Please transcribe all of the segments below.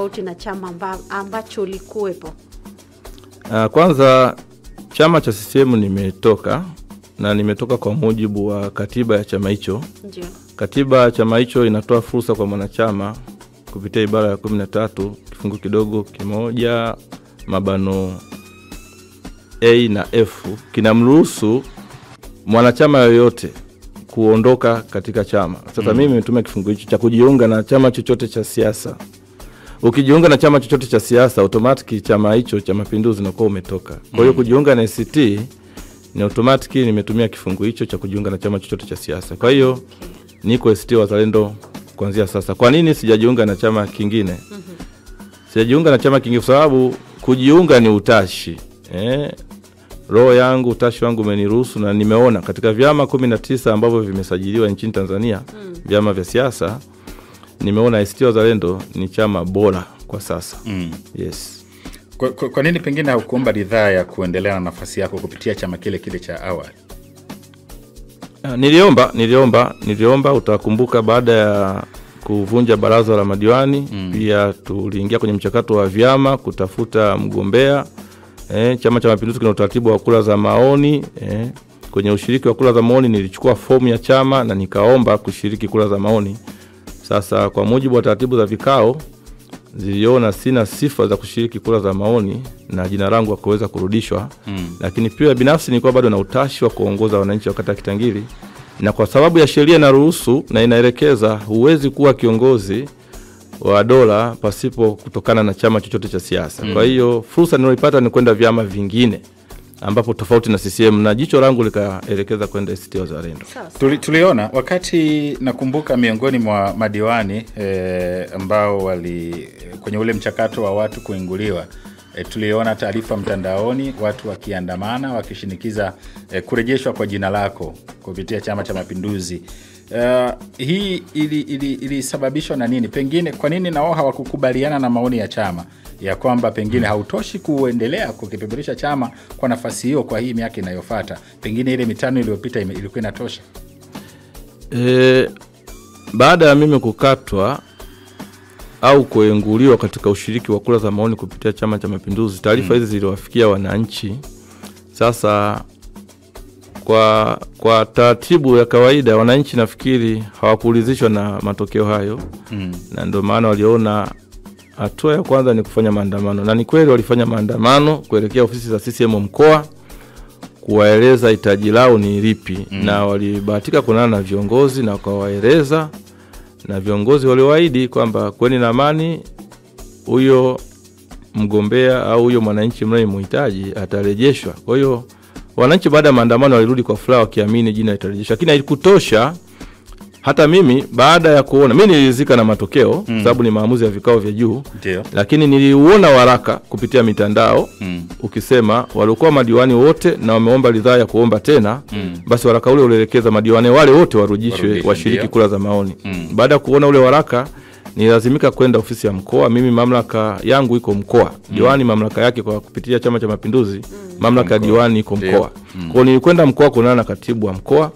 tofauti na chama ambacho ulikuwepo? Kwanza chama cha CCM nimetoka kwa mujibu wa katiba ya chama hicho. Ndio. Katiba ya chama hicho inatoa fursa kwa mwanachama kupitia ibara ya 13 kifungu kidogo kimoja mabano A na F, kinamruhusu mwanachama yoyote kuondoka katika chama. Sasa mimi nimetumia kifungu hicho cha kujiunga na chama chochote cha siasa. Ukijiunga na chama chochote cha siasa, automatic chama hicho cha Mapinduzi unakuwa umetoka. Kwa hiyo kujiunga na ACT ni automatic nimetumia kifungu hicho cha kujiunga na chama chochote cha siasa. Kwa hiyo niko ACT Wazalendo kuanzia sasa. Kwa nini sijajiunga na chama kingine? Sijajiunga na chama kingine kwa sababu kujiunga ni utashi. Roho yangu, utashi wangu umeniruhusu, na nimeona katika vyama 19 ambavyo vimesajiliwa nchini Tanzania, vyama vya siasa, nimeona ACT Wazalendo ni chama bora kwa sasa. Yes. Kwa nini pengine haukuomba ridhaa ya kuendelea na nafasi yako kupitia chama kile cha awali? Niliomba, utakumbuka baada ya kuvunja baraza la madiwani, pia tuliingia kwenye mchakato wa vyama kutafuta mgombea. Chama cha Mapinduzi kina utaratibu wa kura za maoni. Kwenye ushiriki wa kura za maoni nilichukua fomu ya chama na nikaomba kushiriki kura za maoni. Sasa kwa mujibu wa taratibu za vikao, ziliona sina sifa za kushiriki kura za maoni na jina langu hakaweza kurudishwa. Lakini pia binafsi nilikuwa bado na utashi wa kuongoza wananchi wa kata ya Kitangiri, na kwa sababu ya sheria na ruhusu na inaelekeza huwezi kuwa kiongozi wa dola pasipo kutokana na chama chochote cha siasa. Kwa hiyo fursa niliyopata ni kwenda vyama vingine ambapo tofauti na CCM, na jicho langu likaelekeza kwenda ACT Wazalendo. Tuliona wakati, nakumbuka miongoni mwa madiwani ambao kwenye ule mchakato wa watu kuinguliwa, tuliona taarifa mtandaoni watu wakiandamana wakishinikiza kurejeshwa kwa jina lako kupitia Chama cha Mapinduzi. Hii ilisababishwa na nini? Pengine kwa nini nao hawakukubaliana na maoni ya chama ya kwamba pengine hautoshi kuendelea kukipeperisha chama kwa nafasi hiyo kwa hii miaka inayofuata? Pengine ile mitano iliyopita ilikuwa inatosha. Baada ya mimi kukatwa au kuenguliwa katika ushiriki wa kura za maoni kupitia Chama cha Mapinduzi, taarifa hizi ziliwafikia wananchi. Sasa kwa taratibu ya kawaida wananchi nafikiri hawakuridhishwa na matokeo hayo. Na ndio maana waliona hatua ya kwanza ni kufanya maandamano, na ni kweli walifanya maandamano kuelekea ofisi za CCM mkoa kuwaeleza hitaji lao ni lipi. Na walibahatika kuonana na viongozi na wakawaeleza, na viongozi waliwaahidi kwamba kweni na amani, huyo mgombea au huyo mwananchi mnayemhitaji atarejeshwa. Kwa hiyo wananchi baada ya maandamano walirudi kwa furaha wakiamini jina litarejeshwa. Lakini haikutosha. Hata mimi baada ya kuona, mimi niliridhika na matokeo sababu ni maamuzi ya vikao vya juu. Lakini niliuona waraka kupitia mitandao ukisema walikuwa madiwani wote na wameomba ridhaa ya kuomba tena. Basi waraka ule ulielekeza madiwani wale wote warudishwe washiriki kura za maoni. Baada ya kuona ule waraka nilazimika kwenda ofisi ya mkoa. Mimi mamlaka yangu iko mkoa. Diwani mamlaka yake kwa kupitia Chama cha Mapinduzi, mamlaka ya diwani iko mkoa. Kwa hiyo nilikwenda mkoa kuonana na katibu wa mkoa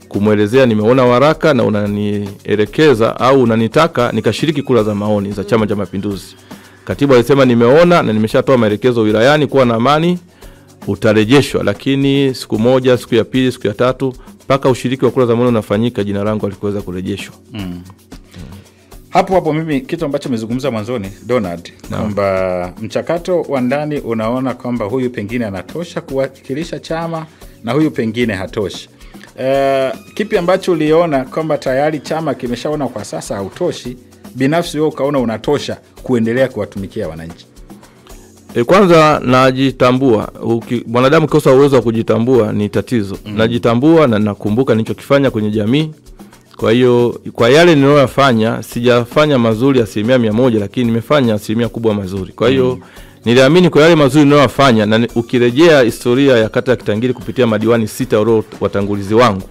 kumwelezea nimeona waraka na unanielekeza au unanitaka nikashiriki kura za maoni za Chama cha Mapinduzi. Katibu alisema nimeona na nimeshatoa maelekezo wilayani kuwa na amani utarejeshwa, lakini siku moja, siku ya pili, siku ya tatu mpaka ushiriki wa kura za maoni unafanyika jina langu alikuweza kurejeshwa. Hapo mimi kitu ambacho nimezungumza mwanzoni Donald, kwamba mchakato wa ndani unaona kwamba huyu pengine anatosha kuwakilisha chama na huyu pengine hatoshi. Kipi ambacho uliona kwamba tayari chama kimeshaona kwa sasa hautoshi, binafsi wewe ukaona unatosha kuendelea kuwatumikia wananchi? Kwanza najitambua. Mwanadamu kosa uwezo wa kujitambua ni tatizo. Najitambua na nakumbuka nilichokifanya kwenye jamii. Kwa hiyo kwa yale niliyofanya sijafanya mazuri 100%, lakini nimefanya 1% kubwa mazuri. Kwa hiyo niliamini kwa yale mazuri ninayofanya, na ukirejea historia ya kata ya Kitangiri kupitia madiwani 6 wao watangulizi wangu,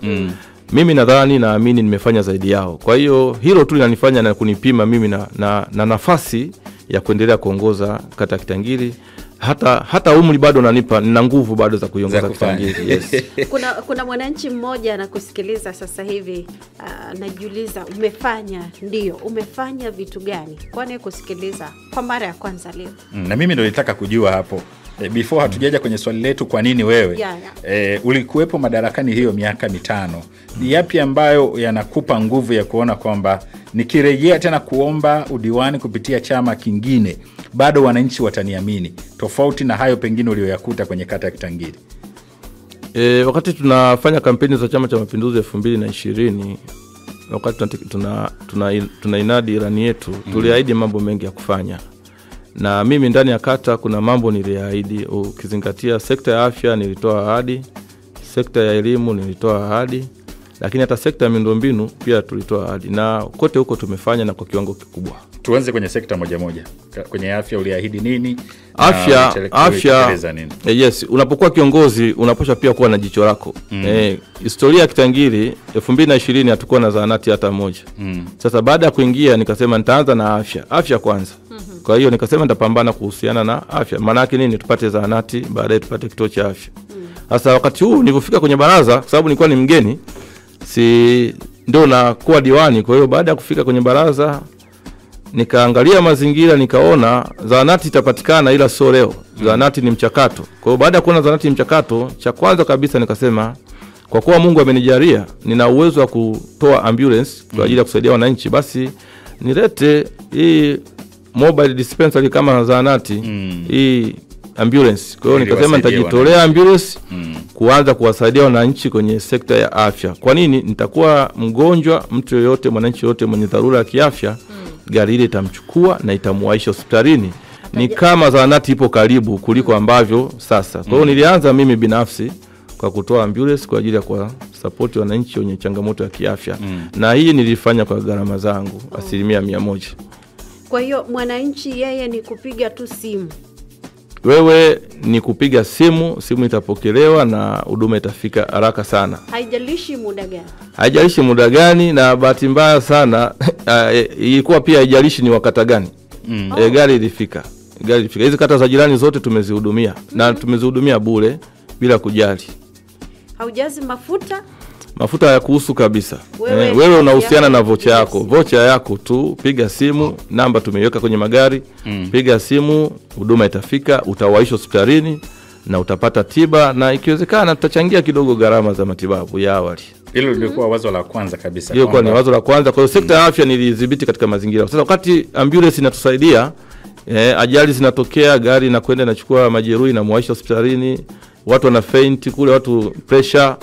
mimi naamini nimefanya zaidi yao. Kwa hiyo hilo tu linanifanya na kunipima mimi na nafasi ya kuendelea kuongoza kata ya Kitangiri. Hata umri bado unanipa, nina nguvu bado za kuiongoza Kitangiri. Yes. Kuna mwananchi mmoja anakusikiliza sasa hivi, najiuliza umefanya vitu gani? Kwani kusikiliza kwa mara ya kwanza leo. Na mimi ndio nitaka kujua hapo. Before hatujaja kwenye swali letu kwa nini wewe ulikuwepo madarakani hiyo miaka 5. Ni yapi ambayo yanakupa nguvu ya kuona kwamba nikirejea tena kuomba udiwani kupitia chama kingine bado wananchi wataniamini, tofauti na hayo pengine ulioyakuta kwenye kata ya Kitangiri? Wakati tunafanya kampeni za Chama cha Mapinduzi 2020, wakati tunainadi ilani yetu, tuliahidi mambo mengi ya kufanya. Na mimi ndani ya kata kuna mambo niliahidi, ukizingatia sekta ya afya nilitoa ahadi, sekta ya elimu nilitoa ahadi, lakini hata sekta ya miundombinu pia tulitoa ahadi, na kote huko tumefanya na kwa kiwango kikubwa. Tuanze kwenye sekta moja moja. Kwenye afya uliahidi nini? Afya nini? Yes, unapokuwa kiongozi unaposha pia kuwa na jicho lako. Historia ya Kitangiri 2020 hatakuwa na zahanati hata moja. Sasa baada ya kuingia nikasema nitaanza na afya kwanza. Kwa hiyo nikasema nitapambana kuhusiana na afya. Maana yake nini? Tupate zahanati, baadaye tupate kituo cha afya. Sasa wakati huu nilipofika kwenye baraza, kwa sababu nilikuwa ni mgeni, ndio na kuwa diwani. Kwa hiyo baada ya kufika kwenye baraza nikaangalia mazingira, nikaona zahanati itapatikana ila sio leo. Zahanati ni mchakato. Kwa hiyo baada ya kuona zahanati ni mchakato, cha kwanza kabisa nikasema kwa kuwa Mungu amenijalia nina uwezo wa kutoa ambulance kwa ajili ya kusaidia wananchi, basi nilete hii mobile dispensary kama zahanati, hii ambulance. Kwa hiyo nikasema nitajitolea ambulance kuanza kuwasaidia wananchi kwenye sekta ya afya. Kwa nini? Nitakuwa mgonjwa, mtu yoyote, mwananchi yote mwenye dharura ya kiafya, gari ile itamchukua na itamuwaisha hospitalini. Ni kama zahanati ipo karibu kuliko ambavyo sasa. Kwa hiyo nilianza mimi binafsi kwa kutoa ambulance kwa ajili ya kwa support wananchi wenye changamoto ya kiafya. Na hii nilifanya kwa gharama zangu 100%. Kwa hiyo mwananchi yeye ni kupiga tu simu. Wewe ni kupiga simu itapokelewa na huduma itafika haraka sana. Haijalishi muda gani, na bahati mbaya sana ilikuwa pia haijalishi ni wakati gani. Gari ilifika. Hizi kata za jirani zote tumezihudumia na tumezihudumia bure bila kujali. Haujazi mafuta ya kuhusu kabisa. Wewe unahusiana na vocha yako tu, piga simu, namba tumeiweka kwenye magari, piga simu, huduma itafika, utawaishwa hospitalini na utapata tiba, na ikiwezekana tutachangia kidogo gharama za matibabu ya awali. Hilo lilikuwa wazo la kwanza kabisa. Hiyo kwa ni wazo la kwanza. Kwa hiyo sekta ya afya nilidhibiti katika mazingira. Sasa wakati ambulance inatusaidia, ajali zinatokea, gari inakwenda inachukua majeruhi na muwaisha hospitalini, watu wana faint kule, watu pressure.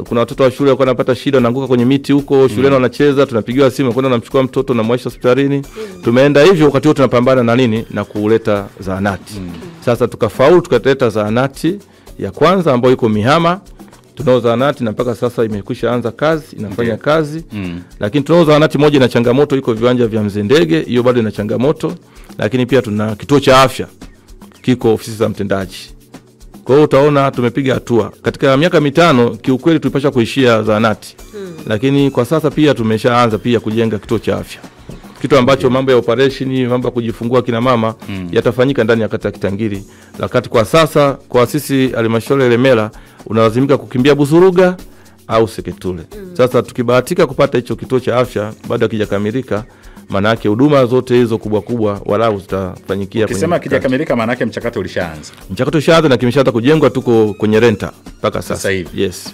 Kuna watoto wa shule walikuwa wanapata shida, wanaanguka kwenye miti huko shuleni wanacheza, tunapigiwa simu kwenda namchukua mtoto na muaisha hospitalini. Tumeenda hivyo wakati wote tunapambana na nini? Na kuleta zahanati. Sasa tukafaulu tukaleta zahanati ya kwanza ambayo iko Mihama. Tunao zahanati na mpaka sasa imekwisha anza kazi, inafanya kazi. Lakini tunao zahanati moja na changamoto, iko viwanja vya Mzendege, hiyo bado ina changamoto. Lakini pia tuna kituo cha afya kiko ofisi za mtendaji. Kwa hiyo utaona tumepiga hatua. Katika miaka 5 kiukweli tulipasha kuishia zahanati. Lakini kwa sasa pia tumeshaanza pia kujenga kituo cha afya. Kitu ambacho mambo ya operation, mambo ya kujifungua kina mama yatafanyika ndani ya kata ya Kitangiri. Lakini kwa sasa kwa sisi halmashauri ya Ilemela unalazimika kukimbia Buzuruga au Seketule. Sasa tukibahatika kupata hicho kituo cha afya baada kijakamilika, maana yake huduma zote hizo kubwa walau zitafanyikia. Ukisema kijakamilika maana yake mchakato ulishaanza. Mchakato ushaanza na kimeshaanza kujengwa, tuko kwenye renta mpaka sasa. Yes.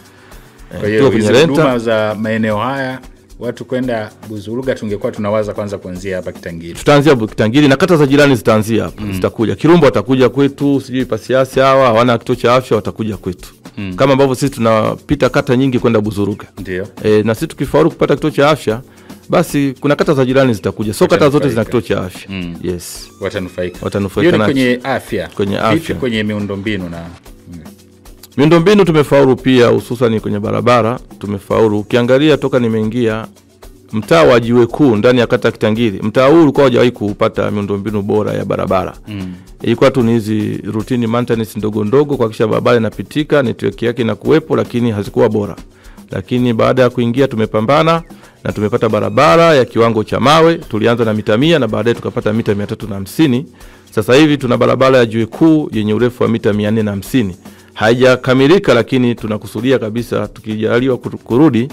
Kwa hiyo huduma za maeneo haya watu kwenda Buzuruga tungekuwa tunawaza kwanza kuanzia hapa Kitangiri. Tutaanzia Kitangiri na kata za jirani zitaanzia hapa. Zitakuja. Kirumbo watakuja kwetu, sijui Pasiasi hawa hawana kituo cha afya watakuja kwetu. Kama ambavyo sisi tunapita kata nyingi kwenda Buzuruga. Ndio. Na sisi tukifaulu kupata kituo cha afya, basi kuna kata za jirani zitakuja. So kata zote zina kituo cha afya. Yes. Watanufaika na kwenye afya. Vipi kwenye miundombinu na miundombinu tumefaulu pia, hususan kwenye barabara tumefaulu. Ukiangalia toka nimeingia mtaa wa Jiwe Kuu ndani ya kata Kitangiri, mtaa huu ulikuwa hajawahi kupata miundombinu bora ya barabara. Ilikuwa tu ni hizi routine maintenance ndogo kwa kisha barabara inapitika, network yake inakuwepo, lakini hazikuwa bora. Lakini baada ya kuingia tumepambana na tumepata barabara ya kiwango cha mawe. Tulianza na mita 100 na baadaye tukapata mita 350. Sasa hivi tuna barabara ya Jiwe Kuu yenye urefu wa mita 450. Haijakamilika, lakini tunakusudia kabisa tukijaliwa kurudi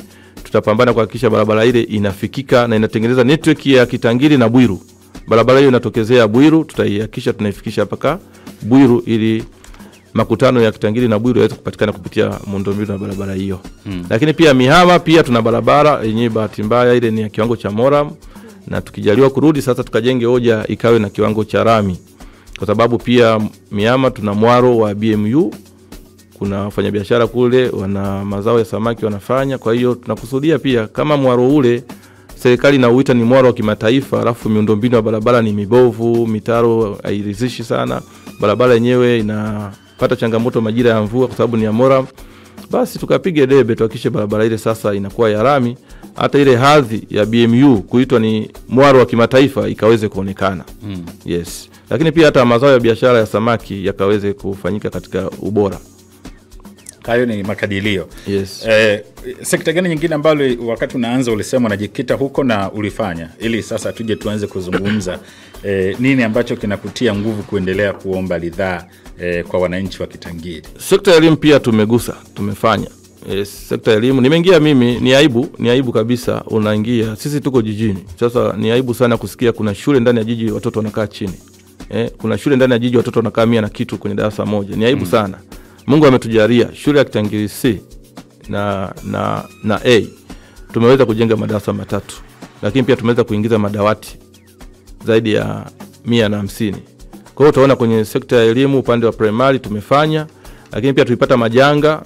tutapambana kuhakikisha barabara ile inafikika na inatengeneza network ya Kitangiri na Bwiru. Barabara hiyo inatokezea Bwiru, tutaihakikisha tunaifikisha mpaka Bwiru ili makutano ya Kitangiri na Bwiru yaweze kupatikana kupitia miundombinu na barabara hiyo. Lakini pia Mihama pia tuna barabara yenye bahati mbaya ile ni ya kiwango cha Moram, na tukijaliwa kurudi sasa tukajenge hoja ikawe na kiwango cha rami. Kwa sababu pia Mihama tuna mwaro wa BMU, kuna wafanyabiashara kule wana mazao ya samaki wanafanya, kwa hiyo tunakusudia pia kama mwaro ule serikali na uita ni mwaro wa kimataifa, alafu miundombinu ya barabara ni mibovu, mitaro hairidhishi sana, barabara yenyewe inapata changamoto majira ya mvua kwa sababu ni ya Moram, basi tukapige debe tuhakikishe barabara ile sasa inakuwa ya rami, hata ile hadhi ya BMU kuitwa ni mwaro wa kimataifa ikaweze kuonekana. Yes. Lakini pia hata mazao ya biashara ya samaki yakaweze kufanyika katika ubora. Hayo ni makadirio. Yes. Sekta gani nyingine ambayo wakati unaanza ulisema unajikita huko na ulifanya, ili sasa tuje tuanze kuzungumza nini ambacho kinakutia nguvu kuendelea kuomba ridhaa kwa wananchi wa Kitangiri? Sekta ya elimu pia tumegusa, tumefanya. Sekta ya elimu nimeingia mimi, ni aibu kabisa unaingia. Sisi tuko jijini. Sasa ni aibu sana kusikia kuna shule ndani ya jiji watoto wanakaa chini. Kuna shule ndani ya jiji watoto wanakaa 100 na kitu kwenye darasa moja. Ni aibu sana. Mungu ametujalia shule ya Kitangiri C na A tumeweza kujenga madarasa 3, lakini pia tumeweza kuingiza madawati zaidi ya 150. Kwa hiyo utaona kwenye sekta ya elimu upande wa primary tumefanya, lakini pia tulipata majanga,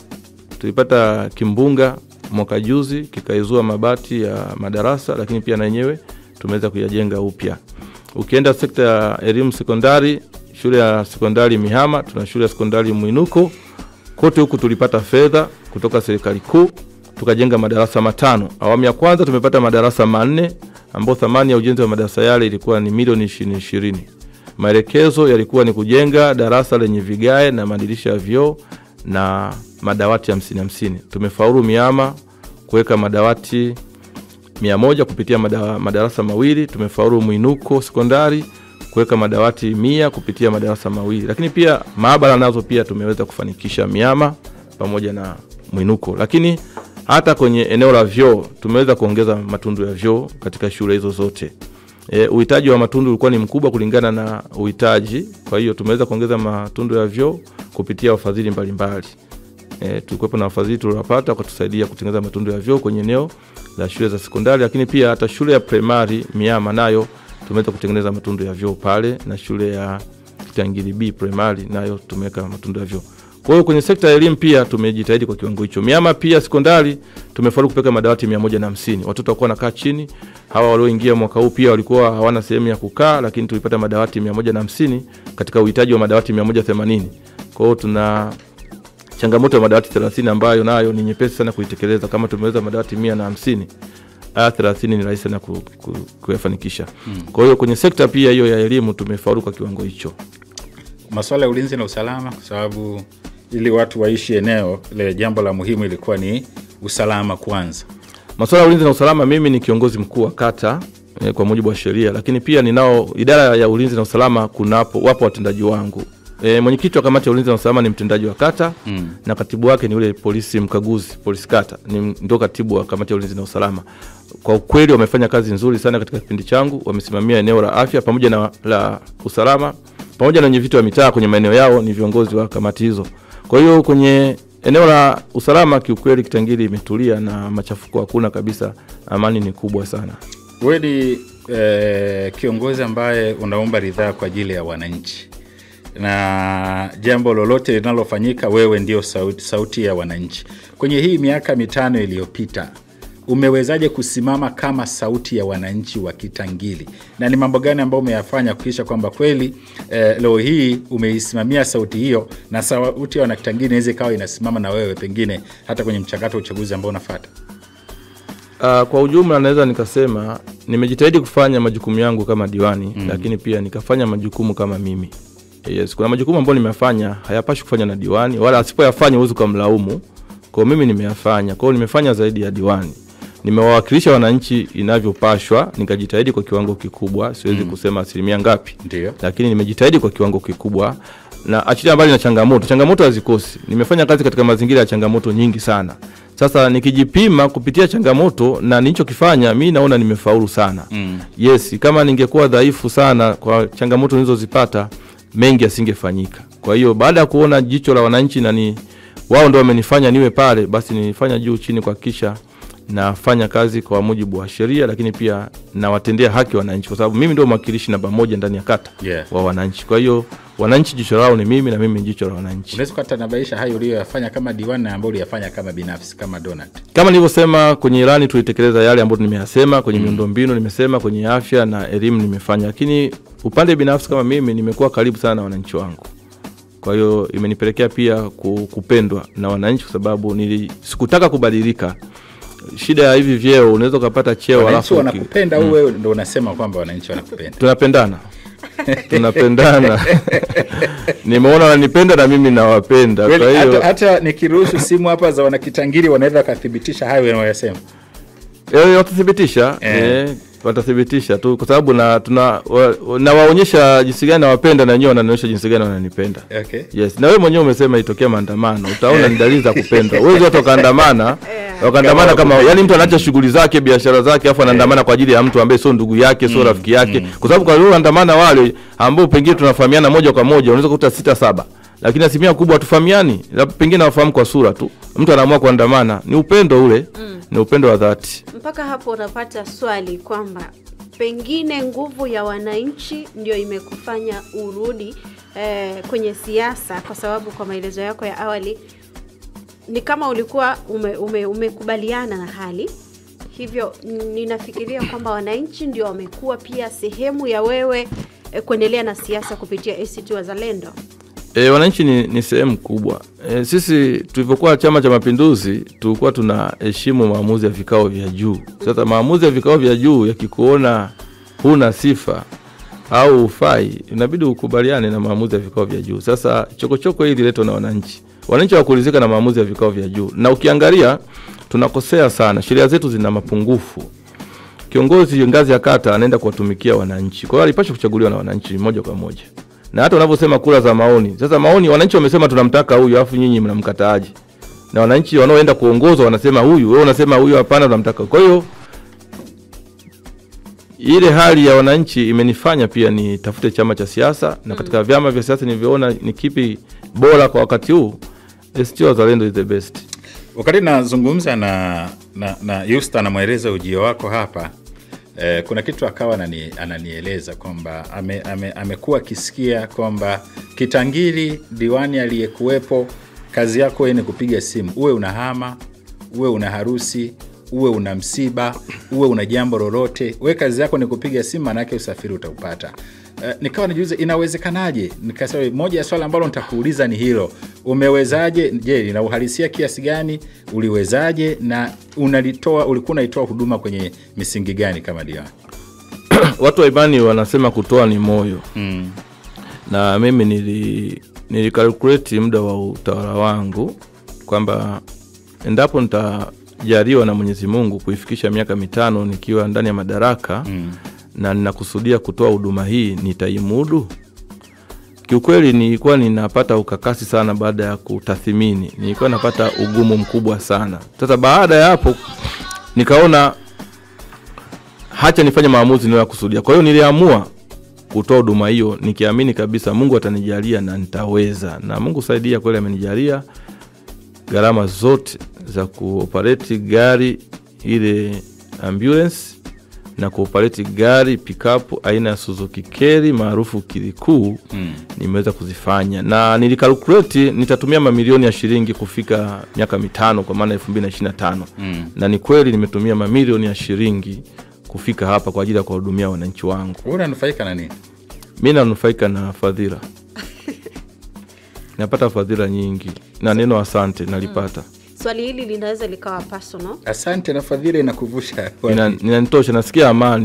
tulipata kimbunga mwaka juzi kikaizua mabati ya madarasa, lakini pia na yenyewe tumeweza kuyajenga upya. Ukienda sekta ya elimu sekondari, shule ya sekondari Mihama, tuna shule ya sekondari Mwinuko. Kote huku tulipata fedha kutoka serikali kuu, tukajenga madarasa 5. Awamu ya kwanza tumepata madarasa 4 ambapo thamani ya ujenzi wa madarasa yale ilikuwa ni milioni 20. Maelekezo yalikuwa ni kujenga darasa lenye vigae na madirisha ya vioo na madawati 50. Tumefaulu Mihama kuweka madawati 100 kupitia madarasa 2. Tumefaulu Mwinuko sekondari kuweka madawati 100 kupitia madarasa 2. Lakini pia maabara nazo pia tumeweza kufanikisha Mihama pamoja na Mwinuko. Lakini hata kwenye eneo la vyoo tumeweza kuongeza matundu ya vyoo katika shule hizo zote. Uhitaji wa matundu ulikuwa ni mkubwa kulingana na uhitaji, kwa hiyo tumeweza kuongeza matundu ya vyoo kupitia wafadhili mbalimbali. Tulikuwa na wafadhili tuliopata kutusaidia kutengeneza matundu ya vyoo kwenye eneo la shule za sekondari, lakini pia hata shule ya primary Mihama nayo tumeweza kutengeneza matundu ya vyoo pale, na shule ya Kitangiri B primary nayo tumeweka matundu ya vyoo. Kwa hiyo kwenye sekta ya elimu pia tumejitahidi kwa kiwango hicho. Mihama pia sekondari tumefaulu kupeka madawati 150. Watoto walikuwa wanakaa chini. Hawa walioingia mwaka huu pia walikuwa hawana sehemu ya kukaa, lakini tulipata madawati 150 katika uhitaji wa madawati 180. Kwa hiyo tuna changamoto ya madawati 30 ambayo nayo ni nyepesi sana kuitekeleza. Kama tumeweza madawati 150, 30 ni rahisi sana kuyafanikisha. Kwa hiyo kwenye sekta pia hiyo ya elimu tumefaulu kwa kiwango hicho. Masuala ya ulinzi na usalama, kwa sababu ili watu waishi eneo ile, jambo la muhimu ilikuwa ni usalama kwanza. Masuala ya ulinzi na usalama, mimi ni kiongozi mkuu wa kata kwa mujibu wa sheria, lakini pia ninao idara ya ulinzi na usalama, wapo watendaji wangu. Mwenyekiti wa kamati ya ulinzi na usalama ni mtendaji wa kata, na katibu wake ni ule polisi mkaguzi, polisi kata, ndio katibu wa kamati ya ulinzi na usalama. Kwa ukweli wamefanya kazi nzuri sana katika kipindi changu, wamesimamia eneo la afya pamoja na la usalama, pamoja na wenyeviti wa mitaa kwenye maeneo yao ni viongozi wa kamati hizo. Kwa hiyo kwenye eneo la usalama kiukweli Kitangiri imetulia na machafuko hakuna kabisa, amani ni kubwa sana. Wewe ni kiongozi ambaye unaomba ridhaa kwa ajili ya wananchi, na jambo lolote linalofanyika wewe ndio sauti ya wananchi. Kwenye hii miaka 5 iliyopita umewezaje kusimama kama sauti ya wananchi wa Kitangiri, na ni mambo gani ambayo umeyafanya kuhakikisha kwamba kweli leo hii umeisimamia sauti hiyo na sauti ya Wanakitangiri inaweza ikawa inasimama na wewe pengine hata kwenye mchakato wa uchaguzi ambao unafuata? Kwa ujumla naweza nikasema nimejitahidi kufanya majukumu yangu kama diwani, lakini pia nikafanya majukumu kama mimi. Yes, kuna majukumu ambayo nimefanya hayapashi kufanya na diwani, wala asipoyafanya uwezo kumlaumu. Kwa mimi nimeyafanya. Kwa hiyo nimefanya zaidi ya diwani. Nimewawakilisha wananchi inavyopashwa, nikajitahidi kwa kiwango kikubwa, siwezi kusema asilimia ngapi. Ndiyo. Lakini nimejitahidi kwa kiwango kikubwa, na achilia mbali na changamoto hazikosi. Nimefanya kazi katika mazingira ya changamoto nyingi sana. Sasa nikijipima kupitia changamoto na nilichokifanya, mimi naona nimefaulu sana. Yes, kama ningekuwa dhaifu sana kwa changamoto nilizozipata, mengi yasingefanyika. Kwa hiyo baada ya kuona jicho la wananchi na wao ndio wamenifanya niwe pale, basi nilifanya juu chini kuhakikisha nafanya kazi kwa mujibu wa sheria, lakini pia nawatendea haki wananchi, kwa sababu mimi ndio mwakilishi namba 1 ndani ya kata wa wananchi. Kwa hiyo wananchi jicho lao ni mimi na mimi jicho la wananchi. Unaweza kutanabaisha hayo uliyofanya kama diwani na ambayo uliyafanya kama binafsi kama Donald? Kama nilivyosema kwenye ilani, tulitekeleza yale ambayo nimeyasema. Kwenye miundombinu nimesema, kwenye afya na elimu nimefanya, lakini upande binafsi kama mimi nimekuwa karibu sana na wananchi wangu. Kwa hiyo imenipelekea pia kupendwa na wananchi, kwa sababu sikutaka kubadilika. Shida ya hivi vyeo, unaweza kupata cheo alafu wanakupenda wewe ndio unasema kwamba wananchi wanakupenda. Tunapendana. Nimeona wananipenda na mimi nawapenda. Kwa hiyo hata nikiruhusu simu hapa za wanakitangiri wanaweza kudhibitisha hayo wanayosema. Watathibitisha. Watathibitisha tu, kwa sababu na waonyesha jinsi gani nawapenda na wenyewe wananionyesha jinsi gani wananipenda. Okay. Yes, na wewe mwenyewe umesema itokea maandamano, utaona ni dalili za kupendwa. Wewe watu wakaandamana kama yani mtu anaacha shughuli zake, biashara zake, afu anaandamana kwa ajili ya mtu ambaye sio ndugu yake, sio rafiki yake. Kwa sababu kwa hiyo andamana wale ambao pengine tunafahamiana moja kwa moja, unaweza kukuta 6-7. Lakini asilimia kubwa hatufahamiani, pengine wafahamu kwa sura tu. Mtu anaamua kuandamana, ni upendo ule. Ni upendo wa dhati. Mpaka hapo unapata swali kwamba pengine nguvu ya wananchi ndio imekufanya urudi kwenye siasa, kwa sababu kwa maelezo yako ya awali ni kama ulikuwa umekubaliana na hali. Hivyo ninafikiria kwamba wananchi ndio wamekuwa pia sehemu ya wewe kuendelea na siasa kupitia ACT Wazalendo. Wananchi ni sehemu kubwa. Sisi tulipokuwa Chama cha Mapinduzi tulikuwa tunaheshimu maamuzi ya vikao vya juu. Sasa maamuzi ya vikao vya juu yakikuona huna sifa au ufai, inabidi ukubaliane na maamuzi ya vikao vya juu. Sasa chokochoko hili leto na wananchi. Wananchi hawakuridhika na maamuzi ya vikao vya juu. Na ukiangalia tunakosea sana. Sheria zetu zina mapungufu. Kiongozi ngazi ya kata anaenda kuwatumikia wananchi. Kwa hiyo alipaswa kuchaguliwa na wananchi moja kwa moja. Na hata unavyosema kura za maoni. Sasa maoni wananchi wamesema tunamtaka huyu, afu nyinyi mnamkataaje? Na wananchi wanaoenda kuongozwa wanasema huyu, wewe unasema huyu hapana tunamtaka. Kwa hiyo ile hali ya wananchi imenifanya pia nitafute chama cha siasa, na katika vyama vya siasa nilivyoona ni kipi bora kwa wakati huu, ACT Wazalendo is the best. Wakati nazungumza na Yusta na mweleza ujio wako hapa, kuna kitu akawa ananieleza kwamba amekuwa akisikia kwamba Kitangiri diwani aliyekuwepo kazi yako ni kupiga simu, uwe unahama, uwe una harusi, uwe una msiba, uwe una jambo lolote, wewe kazi yako ni kupiga simu, maana yake usafiri utaupata. Nikawa najiuliza inawezekanaje? Nikasema moja ya swali ambalo nitakuuliza ni hilo. Umewezaje? Je, ina uhalisia kiasi gani? Uliwezaje na ulikuwa unaitoa huduma kwenye misingi gani kama diwani? Watu wa imani wanasema kutoa ni moyo. Na mimi nilikalkulate muda wa utawala wangu kwamba endapo nitajaliwa na Mwenyezi Mungu kuifikisha miaka 5 nikiwa ndani ya madaraka, na ninakusudia kutoa huduma hii, nitaimudu. Kiukweli nilikuwa ninapata ukakasi sana baada ya kutathmini. Nilikuwa napata ugumu mkubwa sana. Sasa baada ya hapo nikaona hacha nifanye maamuzi ninayokusudia. Kwa hiyo niliamua kutoa huduma hiyo nikiamini kabisa Mungu atanijalia na nitaweza. Na Mungu saidia, kweli amenijalia. Gharama zote za kuoperate gari ile ambulance na kuoperate gari pickup aina ya Suzuki Carry maarufu Kirikou, nimeweza kuzifanya. Na nilikalkulate nitatumia mamilioni ya shilingi kufika miaka 5 kwa maana 2025. Na ni kweli nimetumia mamilioni ya shilingi kufika hapa kwa ajili ya kuwahudumia wananchi wangu. Wewe unanufaika na nini? Mimi nanufaika na fadhila. Napata fadhila nyingi na neno asante nalipata. Swali hili linaweza likawa personal. Asante na fadhila inakuvusha. Inanitosha, nasikia amani.